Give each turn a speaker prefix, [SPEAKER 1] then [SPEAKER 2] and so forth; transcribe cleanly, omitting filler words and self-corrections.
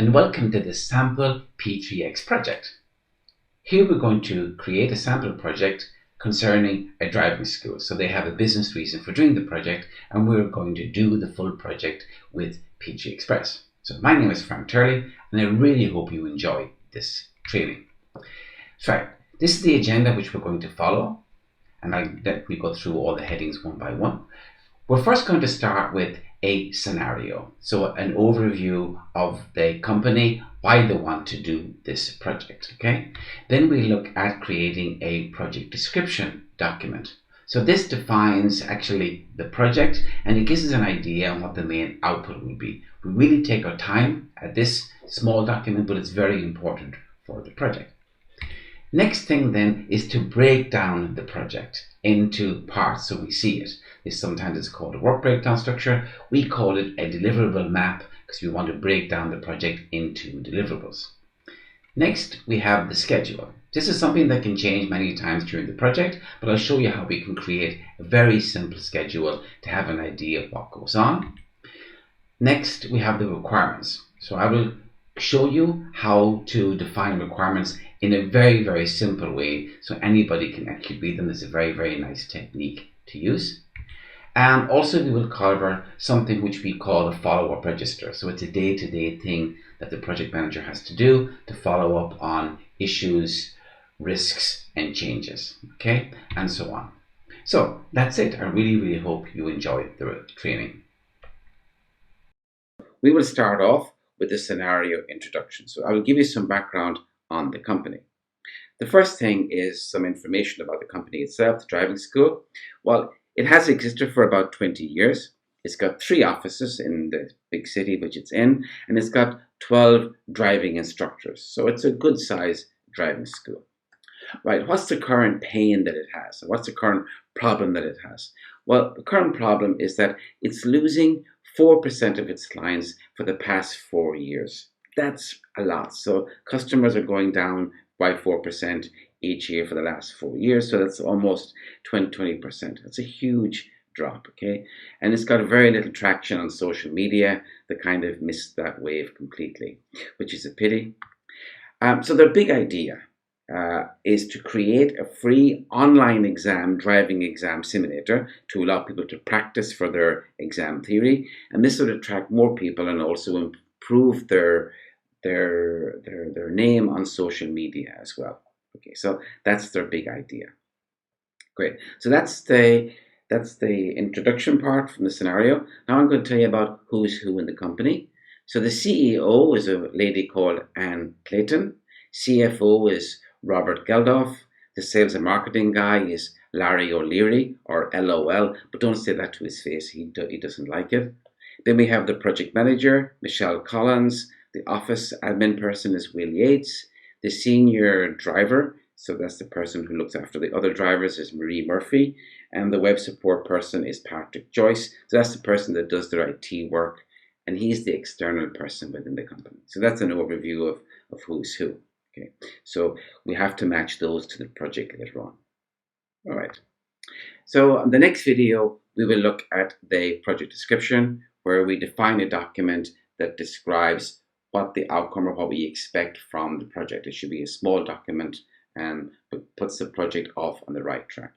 [SPEAKER 1] and welcome to this sample P3X project. Here we're going to create a sample project concerning a driving school. So they have a business reason for doing the project, and we're going to do the full project with P3.express. So my name is Frank Turley, and I really hope you enjoy this training. So this is the agenda which we're going to follow, and I'll let me go through all the headings one by one. We're first going to start with a scenario, so an overview of the company, why they want to do this project, okay? Then we look at creating a project description document. So this defines actually the project, and it gives us an idea on what the main output will be. We really take our time at this small document, but it's very important for the project. Next thing then is to break down the project into parts so we see it. Sometimes it's called a work breakdown structure. We call it a deliverable map because we want to break down the project into deliverables. Next, we have the schedule. This is something that can change many times during the project, but I'll show you how we can create a very simple schedule to have an idea of what goes on. Next, we have the requirements. So I will show you how to define requirements in a very, very simple way so anybody can actually read them. It's a very, very nice technique to use. And also we will cover something which we call a follow-up register. So it's a day-to-day thing that the project manager has to do to follow up on issues, risks, and changes, okay, and so on. So that's it. I really, really hope you enjoy the training. We will start off with the scenario introduction. So I will give you some background on the company. The first thing is some information about the company itself, the driving school. Well, it has existed for about 20 years. It's got 3 offices in the big city which it's in, and it's got 12 driving instructors. So it's a good size driving school. Right, what's the current pain that it has? What's the current problem that it has? Well, the current problem is that it's losing 4% of its clients for the past 4 years. That's a lot. So customers are going down by 4% each year for the last 4 years. So that's almost 20%. That's a huge drop, okay? And it's got very little traction on social media. They kind of missed that wave completely, which is a pity. So their big idea is to create a free online driving exam simulator to allow people to practice for their exam theory. And this would attract more people and also improve their name on social media as well. Okay, so that's their big idea. Great. So that's the introduction part from the scenario. Now I'm going to tell you about who's who in the company. So the CEO is a lady called Anne Clayton. CFO is Robert Geldof. The sales and marketing guy is Larry O'Leary, or LOL, but don't say that to his face. He doesn't like it. Then we have the project manager, Michelle Collins. The office admin person is Will Yates. The senior driver, so that's the person who looks after the other drivers, is Marie Murphy. And the web support person is Patrick Joyce. So that's the person that does their IT work. And he's the external person within the company. So that's an overview of who's who. Okay, so we have to match those to the project later on. All right. So in the next video, we will look at the project description, where we define a document that describes what the outcome or what we expect from the project. It should be a small document and puts the project off on the right track.